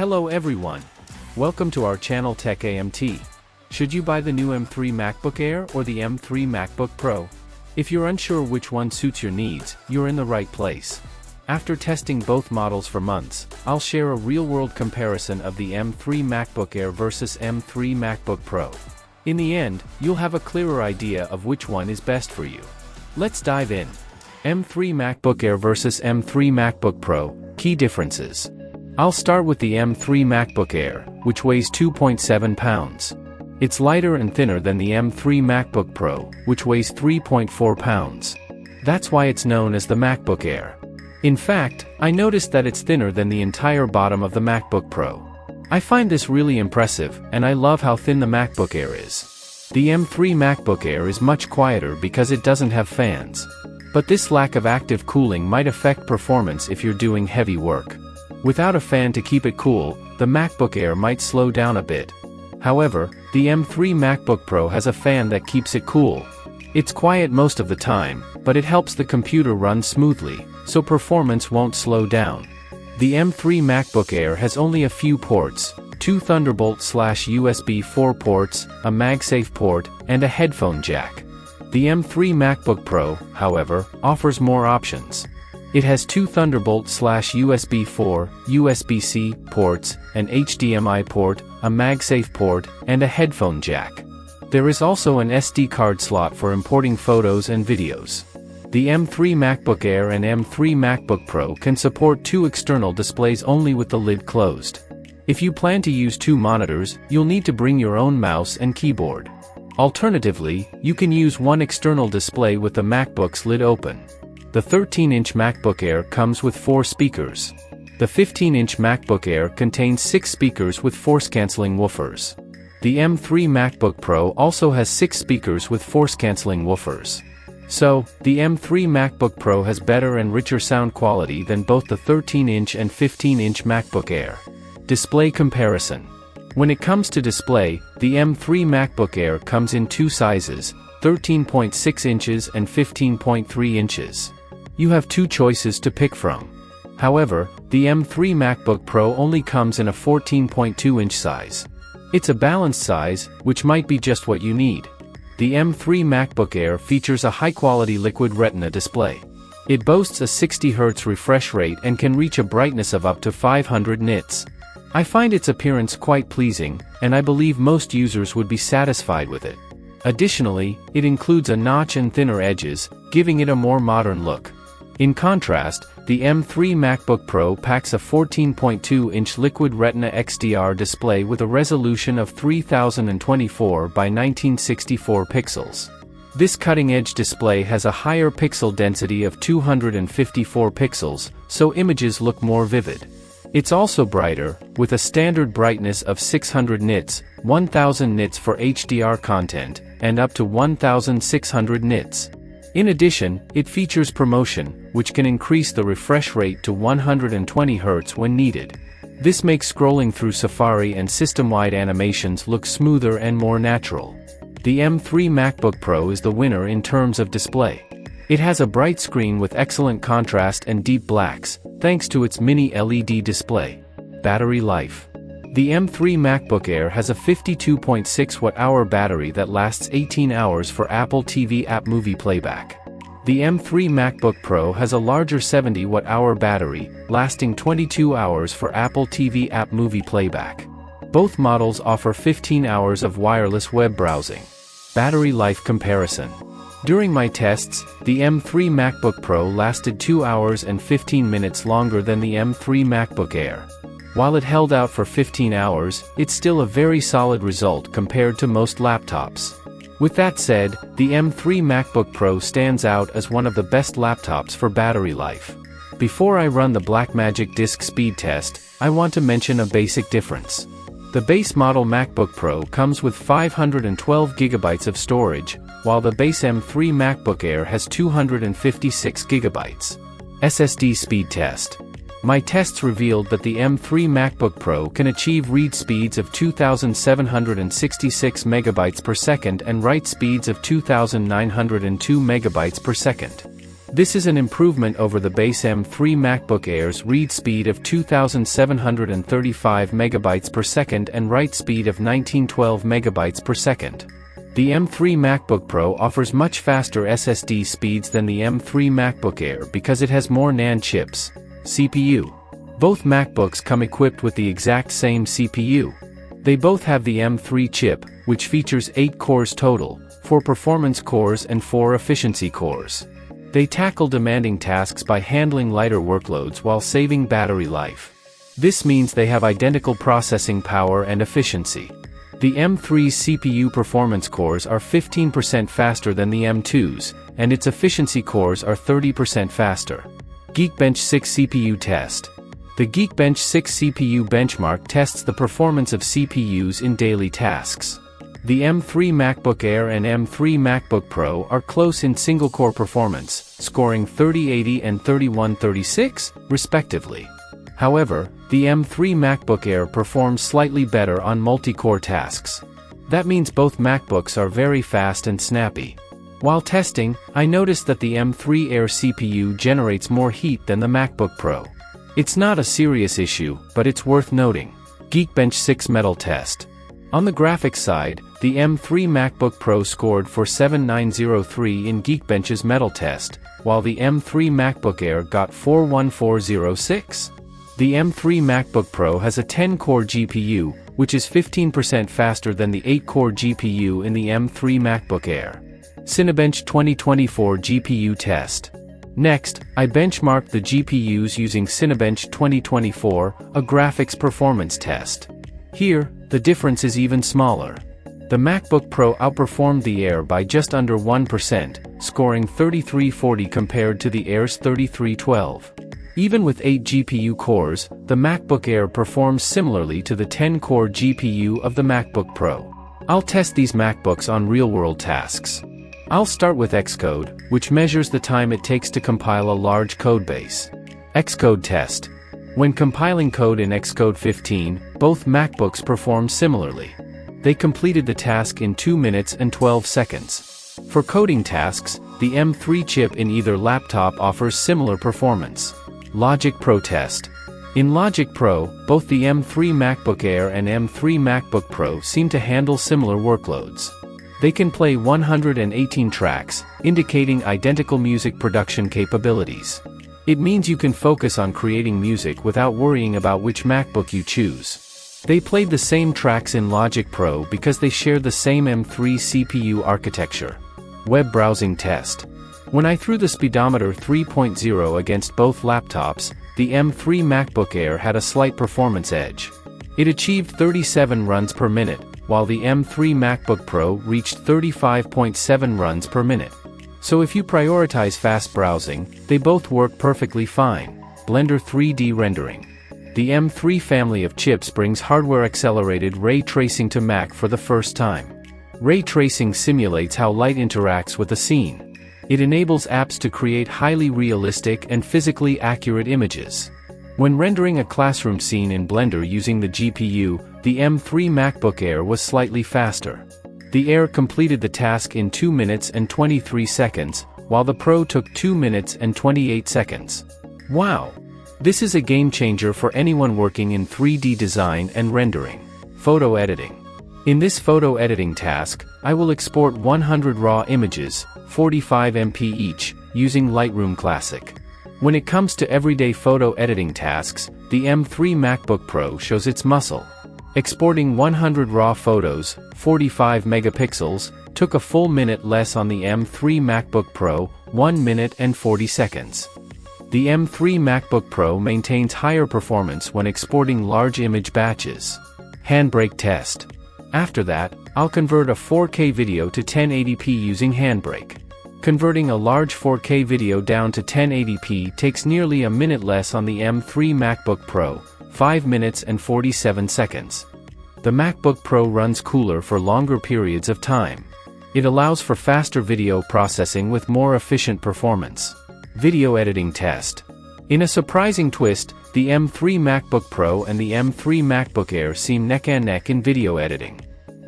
Hello everyone. Welcome to our channel Tech AMT. Should you buy the new M3 MacBook Air or the M3 MacBook Pro? If you're unsure which one suits your needs, you're in the right place. After testing both models for months, I'll share a real-world comparison of the M3 MacBook Air versus M3 MacBook Pro. In the end, you'll have a clearer idea of which one is best for you. Let's dive in. M3 MacBook Air versus M3 MacBook Pro, key differences. I'll start with the M3 MacBook Air, which weighs 2.7 pounds. It's lighter and thinner than the M3 MacBook Pro, which weighs 3.4 pounds. That's why it's known as the MacBook Air. In fact, I noticed that it's thinner than the entire bottom of the MacBook Pro. I find this really impressive, and I love how thin the MacBook Air is. The M3 MacBook Air is much quieter because it doesn't have fans. But this lack of active cooling might affect performance if you're doing heavy work. Without a fan to keep it cool, the MacBook Air might slow down a bit. However, the M3 MacBook Pro has a fan that keeps it cool. It's quiet most of the time, but it helps the computer run smoothly, so performance won't slow down. The M3 MacBook Air has only a few ports, 2 Thunderbolt/USB 4 ports, a MagSafe port, and a headphone jack. The M3 MacBook Pro, however, offers more options. It has 2 Thunderbolt/USB 4, USB-C ports, an HDMI port, a MagSafe port, and a headphone jack. There is also an SD card slot for importing photos and videos. The M3 MacBook Air and M3 MacBook Pro can support 2 external displays only with the lid closed. If you plan to use 2 monitors, you'll need to bring your own mouse and keyboard. Alternatively, you can use one external display with the MacBook's lid open. The 13-inch MacBook Air comes with 4 speakers. The 15-inch MacBook Air contains 6 speakers with force-canceling woofers. The M3 MacBook Pro also has 6 speakers with force-canceling woofers. So, the M3 MacBook Pro has better and richer sound quality than both the 13-inch and 15-inch MacBook Air. Display comparison. When it comes to display, the M3 MacBook Air comes in 2 sizes, 13.6 inches and 15.3 inches. You have 2 choices to pick from. However, the M3 MacBook Pro only comes in a 14.2-inch size. It's a balanced size, which might be just what you need. The M3 MacBook Air features a high-quality liquid retina display. It boasts a 60 Hz refresh rate and can reach a brightness of up to 500 nits. I find its appearance quite pleasing, and I believe most users would be satisfied with it. Additionally, it includes a notch and thinner edges, giving it a more modern look. In contrast, the M3 MacBook Pro packs a 14.2-inch Liquid Retina XDR display with a resolution of 3024 by 1964 pixels. This cutting-edge display has a higher pixel density of 254 pixels, so images look more vivid. It's also brighter, with a standard brightness of 600 nits, 1000 nits for HDR content, and up to 1600 nits. In addition, it features ProMotion, which can increase the refresh rate to 120 Hz when needed. This makes scrolling through Safari and system-wide animations look smoother and more natural. The M3 MacBook Pro is the winner in terms of display. It has a bright screen with excellent contrast and deep blacks, thanks to its mini LED display. Battery life. The M3 MacBook Air has a 52.6 watt-hour battery that lasts 18 hours for Apple TV app movie playback. The M3 MacBook Pro has a larger 70 watt-hour battery, lasting 22 hours for Apple TV app movie playback. Both models offer 15 hours of wireless web browsing. Battery life comparison. During my tests, the M3 MacBook Pro lasted 2 hours and 15 minutes longer than the M3 MacBook Air. While it held out for 15 hours, it's still a very solid result compared to most laptops. With that said, the M3 MacBook Pro stands out as one of the best laptops for battery life. Before I run the Blackmagic disk speed test, I want to mention a basic difference. The base model MacBook Pro comes with 512 GB of storage, while the base M3 MacBook Air has 256 GB. SSD speed test. My tests revealed that the M3 MacBook Pro can achieve read speeds of 2,766 MB per second and write speeds of 2,902 MB per second. This is an improvement over the base M3 MacBook Air's read speed of 2,735 megabytes per second and write speed of 1912 megabytes per second. The M3 MacBook Pro offers much faster SSD speeds than the M3 MacBook Air because it has more NAND chips, CPU. Both MacBooks come equipped with the exact same CPU. They both have the M3 chip, which features 8 cores total, 4 performance cores and 4 efficiency cores. They tackle demanding tasks by handling lighter workloads while saving battery life. This means they have identical processing power and efficiency. The M3's CPU performance cores are 15% faster than the M2's, and its efficiency cores are 30% faster. Geekbench 6 CPU Test. The Geekbench 6 CPU benchmark tests the performance of CPUs in daily tasks. The M3 MacBook Air and M3 MacBook Pro are close in single-core performance, scoring 3080 and 3136, respectively. However, the M3 MacBook Air performs slightly better on multi-core tasks. That means both MacBooks are very fast and snappy. While testing, I noticed that the M3 Air CPU generates more heat than the MacBook Pro. It's not a serious issue, but it's worth noting. Geekbench 6 Metal Test. On the graphics side, the M3 MacBook Pro scored 47903 in Geekbench's Metal Test, while the M3 MacBook Air got 41406. The M3 MacBook Pro has a 10-core GPU, which is 15% faster than the 8-core GPU in the M3 MacBook Air. Cinebench 2024 GPU Test. Next, I benchmarked the GPUs using Cinebench 2024, a graphics performance test. Here, the difference is even smaller. The MacBook Pro outperformed the Air by just under 1%, scoring 3340 compared to the Air's 3312. Even with 8 GPU cores, the MacBook Air performs similarly to the 10-core GPU of the MacBook Pro. I'll test these MacBooks on real-world tasks. I'll start with Xcode, which measures the time it takes to compile a large codebase. Xcode Test. When compiling code in Xcode 15, both MacBooks perform similarly. They completed the task in 2 minutes and 12 seconds. For coding tasks, the M3 chip in either laptop offers similar performance. Logic Pro Test. In Logic Pro, both the M3 MacBook Air and M3 MacBook Pro seem to handle similar workloads. They can play 118 tracks, indicating identical music production capabilities. It means you can focus on creating music without worrying about which MacBook you choose. They played the same tracks in Logic Pro because they share the same M3 CPU architecture. Web Browsing Test. When I threw the speedometer 3.0 against both laptops, the M3 MacBook Air had a slight performance edge. It achieved 37 runs per minute, while the M3 MacBook Pro reached 35.7 runs per minute. So if you prioritize fast browsing, they both work perfectly fine. Blender 3D Rendering. The M3 family of chips brings hardware-accelerated ray tracing to Mac for the first time. Ray tracing simulates how light interacts with a scene. It enables apps to create highly realistic and physically accurate images. When rendering a classroom scene in Blender using the GPU, the M3 MacBook Air was slightly faster. The Air completed the task in 2 minutes and 23 seconds, while the Pro took 2 minutes and 28 seconds. Wow! This is a game changer for anyone working in 3D design and rendering. Photo editing. In this photo editing task, I will export 100 raw images, 45 MP each, using Lightroom Classic. When it comes to everyday photo editing tasks, the M3 MacBook Pro shows its muscle. Exporting 100 raw photos, 45 megapixels, took a full minute less on the M3 MacBook Pro, 1 minute and 40 seconds. The M3 MacBook Pro maintains higher performance when exporting large image batches. Handbrake Test. After that, I'll convert a 4K video to 1080p using Handbrake. Converting a large 4K video down to 1080p takes nearly a minute less on the M3 MacBook Pro, 5 minutes and 47 seconds. The MacBook Pro runs cooler for longer periods of time. It allows for faster video processing with more efficient performance. Video Editing Test. In a surprising twist, the M3 MacBook Pro and the M3 MacBook Air seem neck and neck in video editing.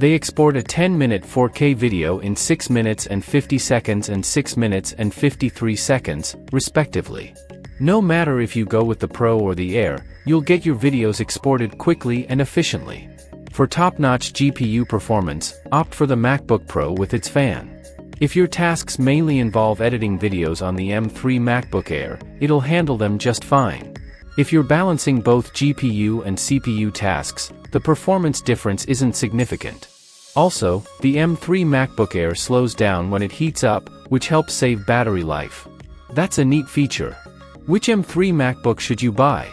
They export a 10-minute 4K video in 6 minutes and 50 seconds and 6 minutes and 53 seconds, respectively. No matter if you go with the Pro or the Air, you'll get your videos exported quickly and efficiently. For top-notch GPU performance, opt for the MacBook Pro with its fan. If your tasks mainly involve editing videos on the M3 MacBook Air, it'll handle them just fine. If you're balancing both GPU and CPU tasks, the performance difference isn't significant. Also, the M3 MacBook Air slows down when it heats up, which helps save battery life. That's a neat feature. Which M3 MacBook should you buy?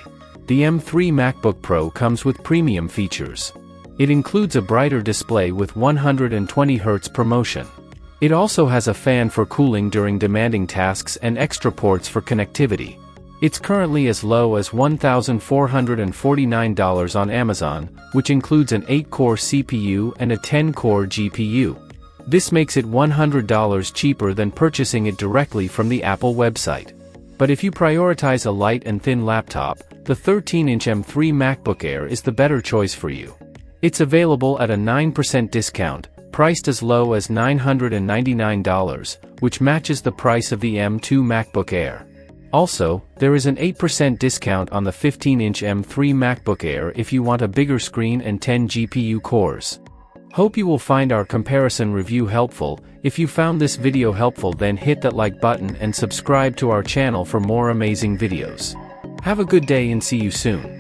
The M3 MacBook Pro comes with premium features. It includes a brighter display with 120Hz ProMotion. It also has a fan for cooling during demanding tasks and extra ports for connectivity. It's currently as low as $1,449 on Amazon, which includes an 8-core CPU and a 10-core GPU. This makes it $100 cheaper than purchasing it directly from the Apple website. But if you prioritize a light and thin laptop, the 13-inch M3 MacBook Air is the better choice for you. It's available at a 9% discount, priced as low as $999, which matches the price of the M2 MacBook Air. Also, there is an 8% discount on the 15-inch M3 MacBook Air if you want a bigger screen and 10 GPU cores. Hope you will find our comparison review helpful. If you found this video helpful, then hit that like button and subscribe to our channel for more amazing videos. Have a good day and see you soon.